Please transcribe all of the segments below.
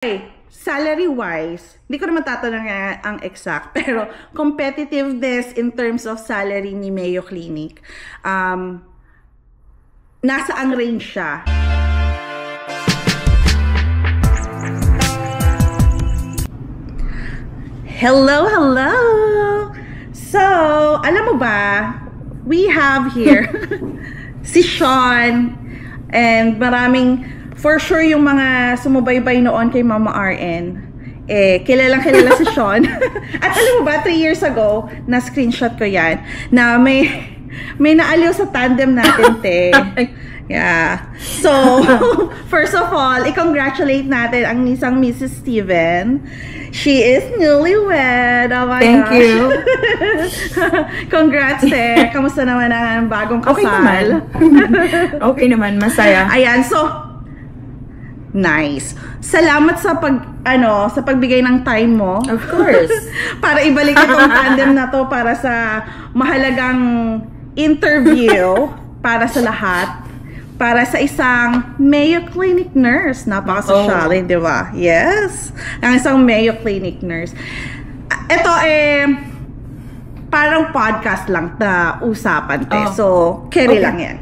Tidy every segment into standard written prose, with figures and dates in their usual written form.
Okay, salary-wise, hindi ko naman tatanong ang exact, pero competitiveness in terms of salary ni Mayo Clinic, nasa ang range siya? Hello, hello! So, alam mo ba, we have here si Sean, and maraming for sure, yung mga sumubaybay noon kay Mama RN, kilalang kilala si Sean. At alam mo ba, 3 years ago, na-screenshot ko yan, na may naaliw sa tandem natin, te. Yeah. So, first of all, i-congratulate natin ang isang Mrs. Steven. She is newlywed. Oh my Thank gosh. you. Congrats, te. Kamusta naman ang bagong kasal? Okay naman. Okay naman, masaya. Ayan, so, nice. Salamat sa sa pagbigay ng time mo. Of course. Para ibalik itong tandem na to para sa mahalagang interview para sa lahat. Para sa isang Mayo Clinic nurse. Napaka-sosyal, di ba? Yes. Ang isang Mayo Clinic nurse. Ito parang podcast lang na usapan, te. So, carry lang yan.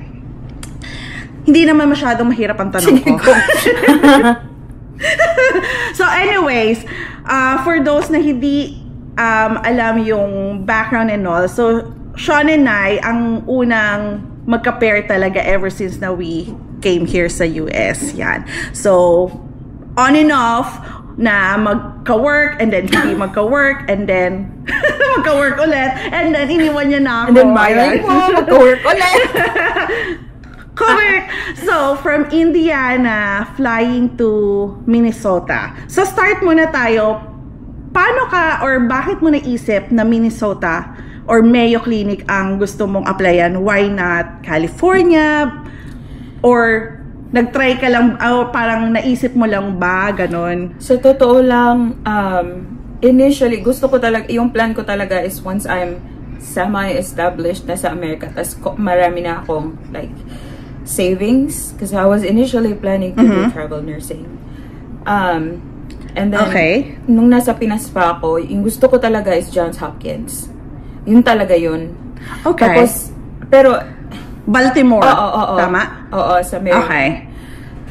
Hindi naman masyadong mahirap ang tanong ko. So anyways, for those na hindi alam yung background and all, so Sean and I, ang unang magka-pair talaga ever since na we came here sa US. Yan. So, on and off, na magka-work, and then hindi magka-work, and then magka-work ulit, and then iniwan niya na ako. And then magka-work ulit. Correct. So, from Indiana, flying to Minnesota. So, start muna tayo. Paano ka or bakit mo naisip na Minnesota or Mayo Clinic ang gusto mong applyan? Why not California? Or nag-try ka lang, parang naisip mo lang ba? Ganon. Sa totoo lang, initially, gusto ko talaga, yung plan ko talaga is once I'm semi-established na sa Amerika, tas marami na akong like savings, because I was initially planning to do travel nursing. And then, nung nasa Pinas pa ako, yung gusto ko talaga is Johns Hopkins. Yun talaga yun. Okay. Tapos, pero, Baltimore. Oo. Tama? Oo, sa Mayo. Okay.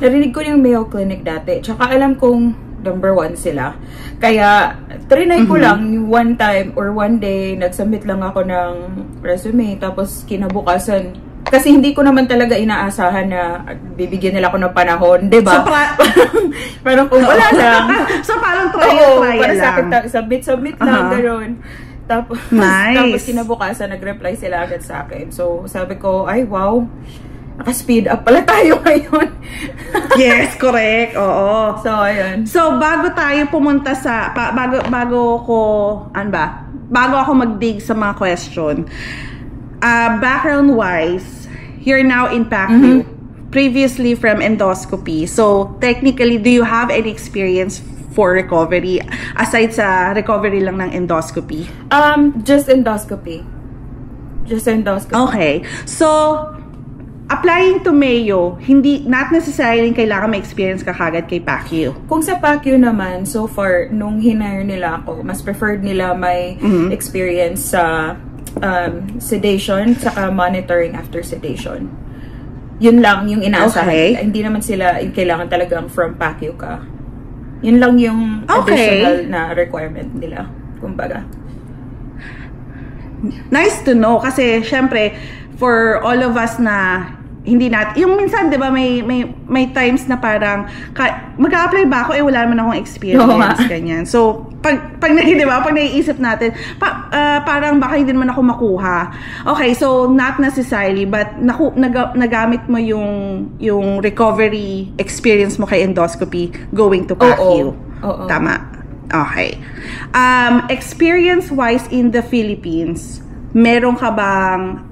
Narinig ko yung Mayo Clinic dati. Tsaka alam kong number 1 sila. Kaya, trinay ko lang one time or one day, nag-submit lang ako ng resume. Tapos, kinabukasan, kasi hindi ko naman talaga inaasahan na bibigyan nila ako ng panahon, di ba? So, parang kung wala lang. So, parang trial para lang. sa akin, submit lang, gano'n. Tapos, nice. Tapos kinabukasan, nag-reply sila agad sa akin. So, sabi ko, ay, wow, naka-speed up pala tayo ngayon. Yes, correct. Oo. So, ayun. So, bago tayo pumunta sa, bago ako mag-dig sa mga question, background-wise, you're now in PACU, previously from endoscopy. So, technically, do you have any experience for recovery, aside sa recovery lang ng endoscopy? Just endoscopy. Okay. So, applying to Mayo, not necessarily kailangan may experience ka kagad kay PACU. Kung sa PACU naman, so far, nung hinire nila ako, mas preferred nila may experience sa sedation, saka monitoring after sedation. Yun lang yung inaasahan nila. Hindi naman sila yung kailangan talagang from PACU ka. Yun lang yung additional na requirement nila, kumbaga. Nice to know, kasi syempre, for all of us na hindi yung minsan, di ba, may times na parang, mag-a-apply ba ako, wala naman akong experience, ganyan. So, pag naiisip natin, parang baka hindi naman ako makuha. Okay, so, not necessarily, but nagamit mo yung recovery experience mo kay endoscopy going to PACU. Oo. Tama. Okay. Experience-wise in the Philippines, meron ka bang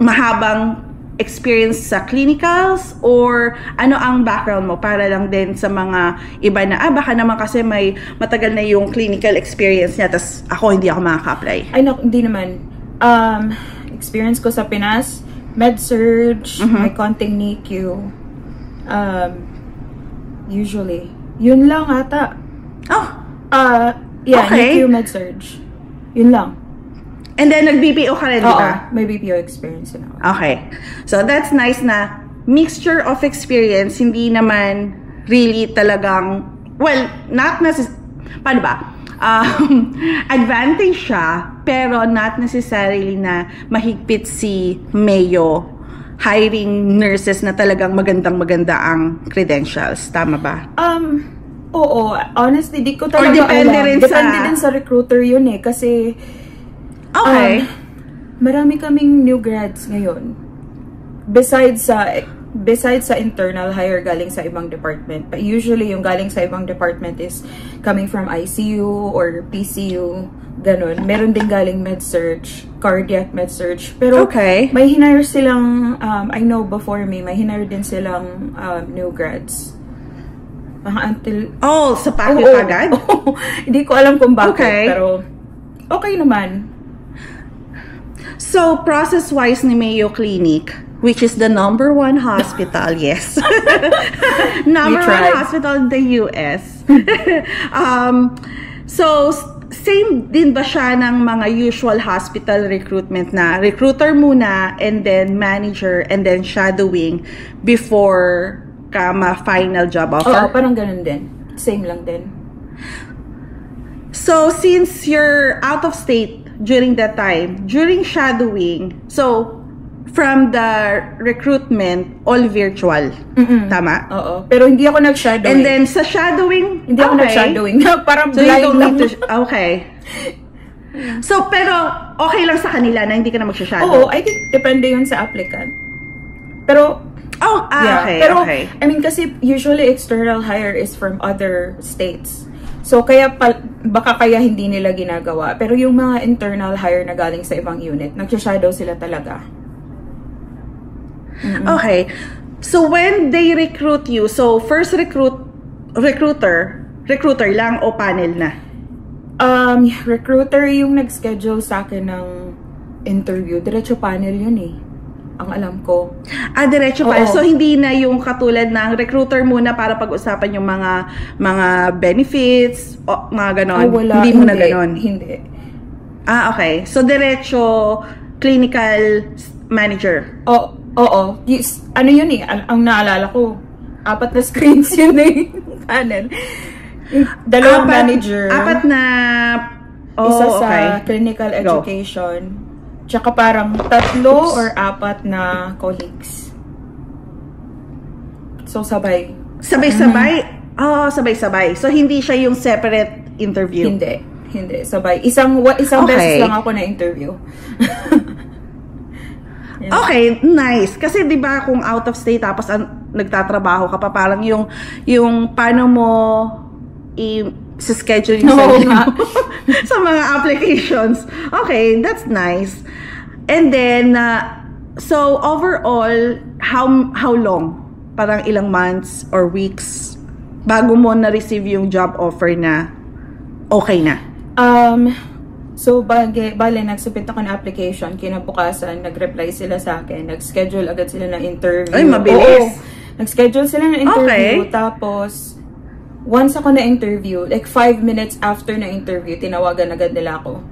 mahabang experience sa clinicals, or ano ang background mo para lang din sa mga iba na baka naman kasi may matagal na yung clinical experience niya tas hindi ako makaka-apply? Ay, no, hindi naman. Experience ko sa Pinas, med-surg, may konting NICU. Usually Yun lang ata. Oh, Yeah, okay. NICU med-surg. Yun lang. And then nag-BPO ka rin, di ba? May BPO experience na ako. Okay. So that's nice na mixture of experience, hindi naman really talagang, well, not necessarily, paano ba? Advantage siya, pero not necessarily na mahigpit si Mayo hiring nurses na talagang magandang-maganda ang credentials. Tama ba? Oo. Honestly, di ko talaga depende alam. rin Depende din sa recruiter yun eh. Kasi, Okay. marami kaming new grads ngayon. Besides sa internal hire galing sa ibang department. But usually, yung galing sa ibang department is coming from ICU or PCU. Ganon. Meron din galing med-surg, cardiac med-surg. Pero, Okay. may hinire silang, I know before me, may hinire din silang new grads. Until... Sa packet Oo. agad? Hindi ko alam kung bakit, Okay. pero okay naman. So, process-wise ni Mayo Clinic, which is the #1 hospital, yes. #1 hospital in the US. So, same din ba siya ng mga usual hospital recruitment na recruiter muna, and then manager, and then shadowing before ka ma-final job offer? Oo, parang ganun din. Same lang din. So, since you're out of state during that time, during shadowing, so, from the recruitment, all virtual. Tama? Oo. Pero hindi ako nag-shadowing. And then, sa shadowing, hindi ako nag-shadowing. Parang So, you don't blind need to, okay. So, pero, okay lang sa kanila na hindi ka na Oo, magsha-shadow? I think depende yun sa applicant. Pero, okay, pero, okay. I mean, kasi usually external hire is from other states. So, baka kaya hindi nila ginagawa. Pero yung mga internal hire na galing sa ibang unit, nagsha-shadow sila talaga. Okay. So, when they recruit you, so, first recruiter lang o panel na? Recruiter yung nag-schedule sa akin ng interview. Diretso panel yun eh. Ang alam ko. Diretso pa. Oo. So, hindi na yung katulad ng recruiter muna para pag-usapan yung mga benefits, o mga ganon. Wala. Hindi mo na ganon. Hindi. Okay. So, diretso clinical manager. Oo. Ano yun eh, ang naalala ko, 4 na screens yun eh. Panel. Dalawang manager. 4 na... Isa sa okay. clinical education. Tsaka parang 3 or 4 na colleagues. So, sabay. Sabay-sabay? Sabay-sabay. So, hindi siya yung separate interview? Hindi. Sabay. Isang beses lang ako na interview. Okay, nice. Kasi 'di ba kung out of state tapos nagtatrabaho ka pa, parang yung paano mo i-schedule yung sarili mo sa mga applications. Okay, that's nice. And then so overall, how long? Parang ilang months or weeks bago mo na-receive yung job offer na okay na? So, bale, nagsubmit ako ng application, kinabukasan, nag-reply sila sa akin, nag-schedule agad sila ng interview. Ay, mabilis. Oo, nag-schedule sila ng interview, tapos, once ako na-interview, like 5 minutes after na interview, tinawagan agad nila ako.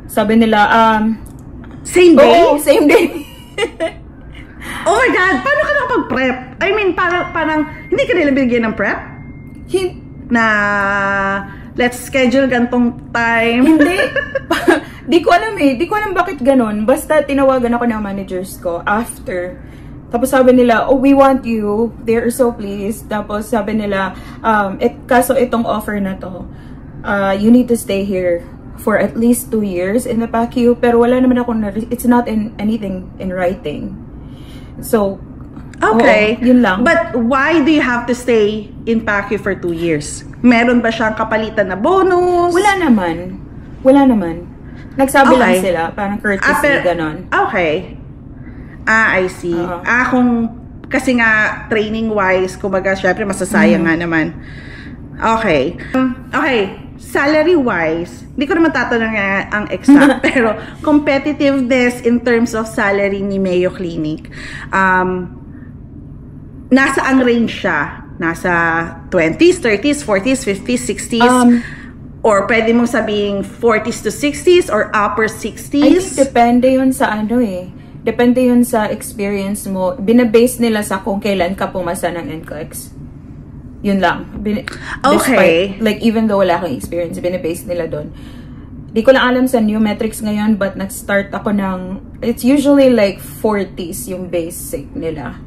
Sabi nila, same day? Oo, same day. Oh my God, paano ka nakapag-prep? I mean, parang hindi ka nila bigyan ng prep? Na... let's schedule gantong time. Hindi. Di ko alam eh. Di ko alam bakit ganun. Basta tinawagan ako ng managers ko after. Tapos sabi nila, we want you. They are so pleased. Tapos sabi nila, kaso itong offer na to, you need to stay here for at least 2 years in the PACU. Pero wala naman akong, it's not in anything in writing. So, okay. Yun lang. But why do you have to stay in PACU for 2 years? Meron ba siyang kapalitan na bonus? Wala naman. Nagsabi lang sila, parang courtesy, ganon. Okay. I see. Kung, kasi nga, training-wise, kumbaga, syempre, masasayang nga naman. Okay. Okay. Salary-wise, hindi ko naman tatanong ang exact, pero competitiveness in terms of salary ni Mayo Clinic, nasa ang range siya nasa 20s, 30s, 40s, 50s, 60s? Or pwede mong sabing 40s to 60s or upper 60s? I think depende yun sa ano eh. Depende yun sa experience mo. Binabase nila sa kung kailan ka pumasa ng NCLEX. Yun lang. Okay. Like, even though wala akong experience, binabase nila doon. Di ko lang alam sa new metrics ngayon, but nag-start ako ng, it's usually like 40s yung basic nila.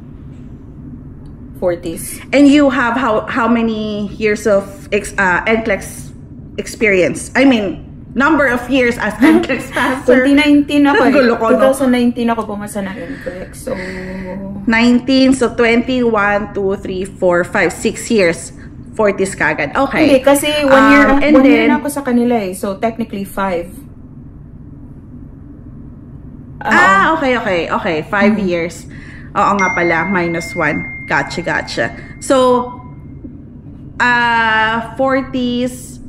40s. And you have how many years of NCLEX experience? I mean, number of years as NCLEX passer. 2019 ako eh. Gulo ko, no? 2019 ako pumasa ng NCLEX. So, 19, so 21, 2, 3, 4, 5, 6 years. 40s kagad. Okay. Hindi, kasi one year na ako sa kanila eh. So, technically 5. Okay. 5 years. Oo nga pala, -1. Gotcha. So, 40s,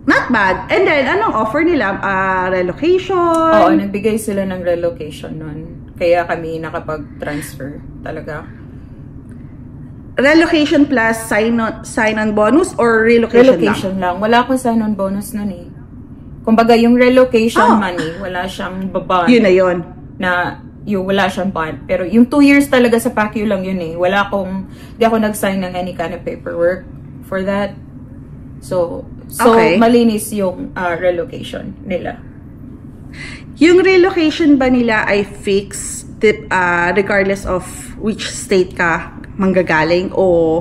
not bad. And then, anong offer nila? Relocation? Oo, nagbigay sila ng relocation nun. Kaya kami nakapag-transfer talaga. Relocation plus sign-on bonus or relocation lang? Wala akong sign-on bonus nun eh. Kumbaga, yung relocation money, wala siyang bond. Yun na yun. Wala siyang bond. Pero yung 2 years talaga sa PACU lang yun eh. Di ako nag-sign ng any kind of paperwork for that. So okay. Malinis yung relocation nila. Yung relocation ba nila ay fixed regardless of which state ka manggagaling o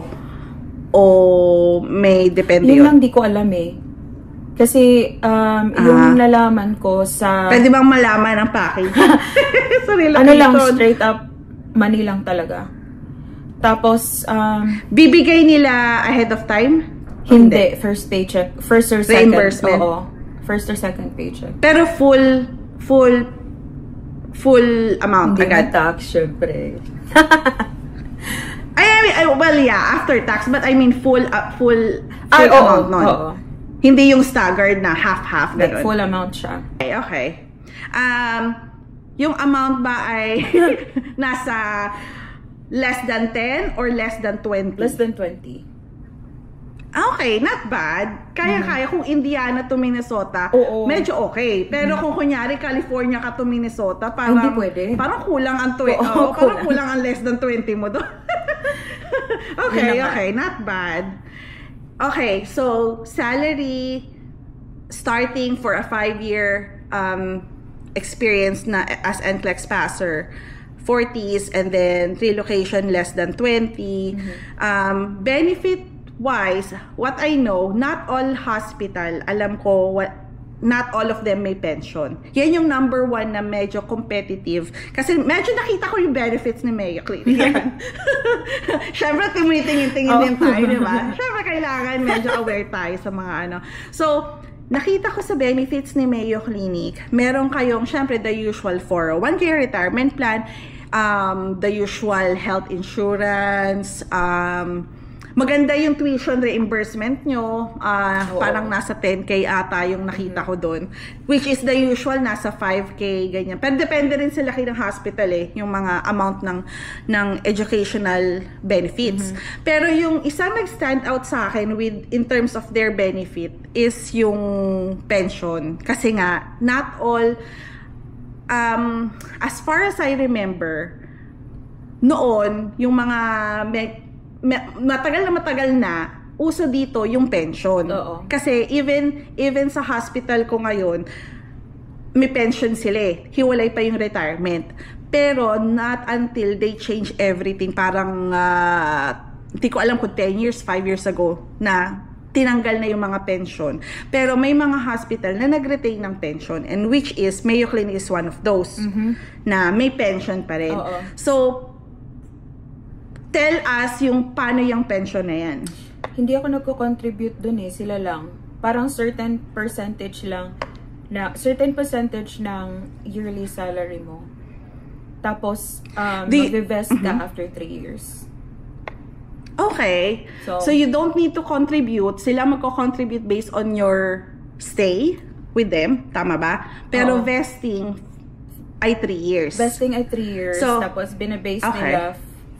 may depende yun? Yun lang di ko alam eh. Kasi yung nalaman ko sa... Pwede bang malaman ang package? Ano lang, straight up money lang talaga. Tapos... bibigay nila ahead of time? Hindi. First paycheck. First or second. Reimbursement? Oo. First or second paycheck. Pero full amount hindi agad? Hindi tax, syempre. Well, yeah, after tax. But I mean full amount nun. Oo. Hindi yung staggered na half-half. Like full amount siya. Okay. Yung amount ba ay nasa less than 10 or less than 20? Less than 20. Okay, not bad. Kaya kung Indiana to Minnesota, medyo okay. Pero kung kunyari California ka to Minnesota, parang hindi pwede. Parang kulang ang parang kulang ang less than 20 mo doon. Okay, not bad. Okay, so salary starting for a 5-year experience na as NCLEX passer, 40s, and then relocation less than 20. Benefit wise, what I know, not all hospital, alam ko not all of them may pension. Yan yung number 1 na medyo competitive. Kasi medyo nakita ko yung benefits ni Mayo Clinic. Siyempre, tumitingin-tingin din tayo, di ba? Siyempre, kailangan medyo aware tayo sa mga ano. So, nakita ko sa benefits ni Mayo Clinic, meron kayong, siyempre, the usual 401k retirement plan, the usual health insurance, maganda yung tuition reimbursement nyo. Parang nasa 10K ata yung nakita ko doon. Which is the usual, nasa 5K, ganyan. Pero depende rin sa laki ng hospital yung mga amount ng educational benefits. Pero yung isang nag-stand out sa akin in terms of their benefit is yung pension. Kasi nga, not all, as far as I remember, noon, yung mga matagal na uso dito yung pension. Kasi even sa hospital ko ngayon, may pension sila hiwalay pa yung retirement. Pero not until they change everything, parang hindi ko alam kung 10 years, 5 years ago na tinanggal na yung mga pension. Pero may mga hospital na nag-retain ng pension, and which is Mayo Clinic is one of those na may pension pa rin. So tell us yung paano yung pension na yan. Hindi ako nagko-contribute dun sila lang. Parang certain percentage ng yearly salary mo. Tapos, mag-vest ka after 3 years. Okay. So you don't need to contribute. Sila magko-contribute based on your stay with them. Tama ba? Pero vesting ay 3 years. Vesting ay 3 years. So, tapos binabase nila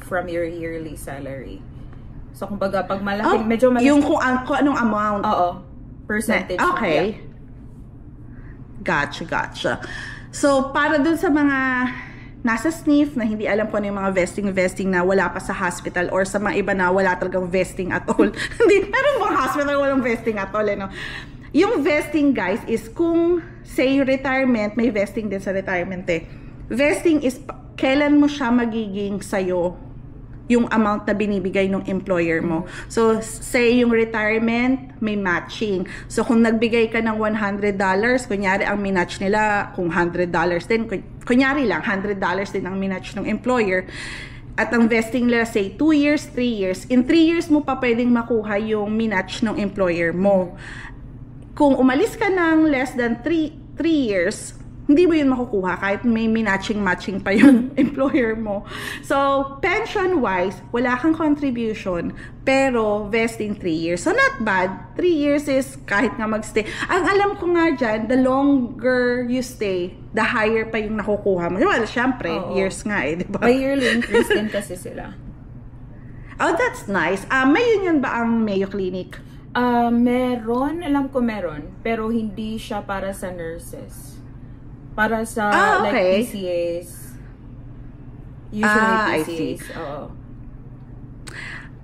from your yearly salary. So, kumbaga, pag malaki, medyo malaki. Yung kung anong amount. Oo. Percentage. Okay. Yeah. Gotcha. So, para dun sa mga nasa SNF na hindi alam ko ano yung mga vesting na wala pa sa hospital or sa mga iba na wala talagang vesting at all. Hindi, pero mga hospital walang vesting at all, no? Yung vesting, guys, is kung say retirement, may vesting din sa retirement eh. Vesting is kailan mo siya magiging sa'yo yung amount na binibigay ng employer mo. So, say yung retirement, may matching. So, kung nagbigay ka ng $100, kunyari ang minatch nila, kung $100 din, kunyari lang, $100 din ang minatch ng employer, at ang vesting nila, say, 2 years, 3 years, in 3 years mo pa pwedeng makuha yung minatch ng employer mo. Kung umalis ka ng less than 3 years, hindi mo yun makukuha kahit may matching pa yung employer mo. So, pension-wise, wala kang contribution, pero vesting 3 years. So, not bad. 3 years is kahit nga magstay. Ang alam ko nga dyan, the longer you stay, the higher pa yung nakukuha mo. Well, syempre, years nga eh, di ba? May yearly increase din kasi sila. Oh, that's nice. May yun ba ang Mayo Clinic? Meron. Alam ko meron. Pero hindi siya para sa nurses. Para sa like PCAs. Usually PCAs. Oo.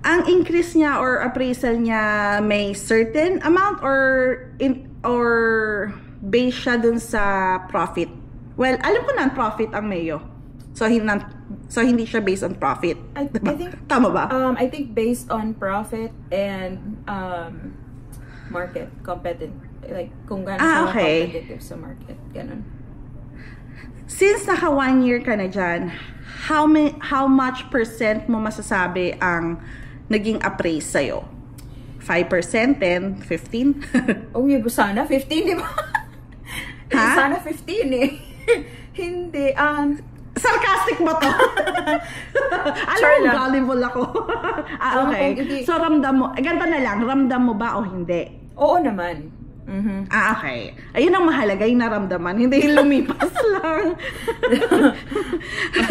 Ang increase niya or appraisal niya may certain amount or based siya dun sa profit? Well, alam ko non-profit ang Mayo. So hindi siya based on profit. I think tama ba? I think based on profit and market competitive, like kung gaano siya competitive sa market, ganun. Since naka 1 year ka na dyan, how much percent mo masasabi ang naging appraise sa'yo? 5%, 10, 15? Sana 15, di ba? Ha? Sana 15 eh. Hindi. Sarcastic ba to? Alam mo, gullible ako. Okay. So, ramdam mo. Ganito na lang, ramdam mo ba o hindi? Oo naman. Okay. Ayun ang mahalaga, yung naramdaman. Hindi yung lumipas lang.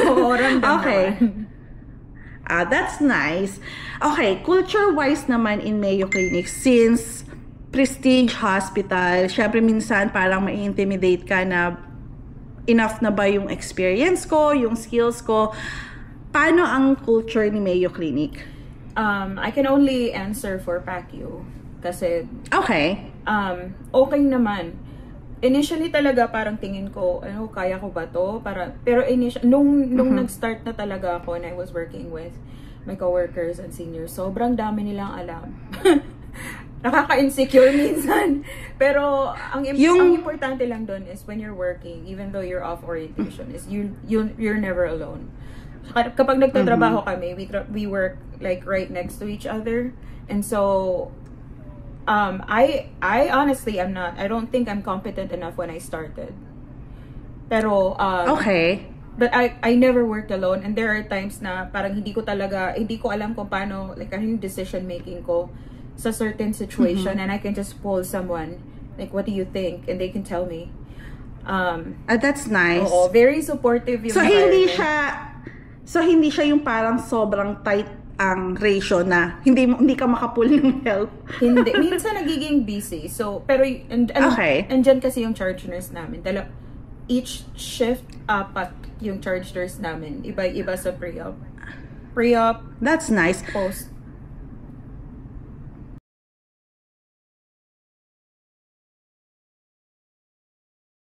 Oo, ramdaman. Okay. That's nice. Okay, culture-wise naman in Mayo Clinic, since prestige hospital, syempre minsan parang ma-intimidate ka na enough na ba yung experience ko, yung skills ko. Paano ang culture ni Mayo Clinic? I can only answer for PACU. Kasi, okay naman. Initially talaga parang tingin ko, kaya ko ba to? Pero nung nag-start na talaga ako and I was working with my coworkers and seniors, sobrang dami nilang alam. Nakaka-insecure minsan. Pero ang importante lang doon is when you're working, even though you're off orientation, is you're never alone. Kapag nagtatrabaho kami, we work like right next to each other. And so I honestly I don't think I'm competent enough when I started. Pero but I never worked alone, and there are times na parang hindi ko alam kung paano, like ano yung decision making ko sa certain situation, and I can just pull someone like, what do you think, and they can tell me. That's nice. Oo, very supportive yung So hindi siya yung parang sobrang tight ang ratio na hindi ka makapull ng help. Hindi. Minsan nagiging busy. So, pero, and dyan kasi yung charge nurse namin. Each shift, apat yung charge nurse namin. Iba-iba sa pre-op. That's nice. Post.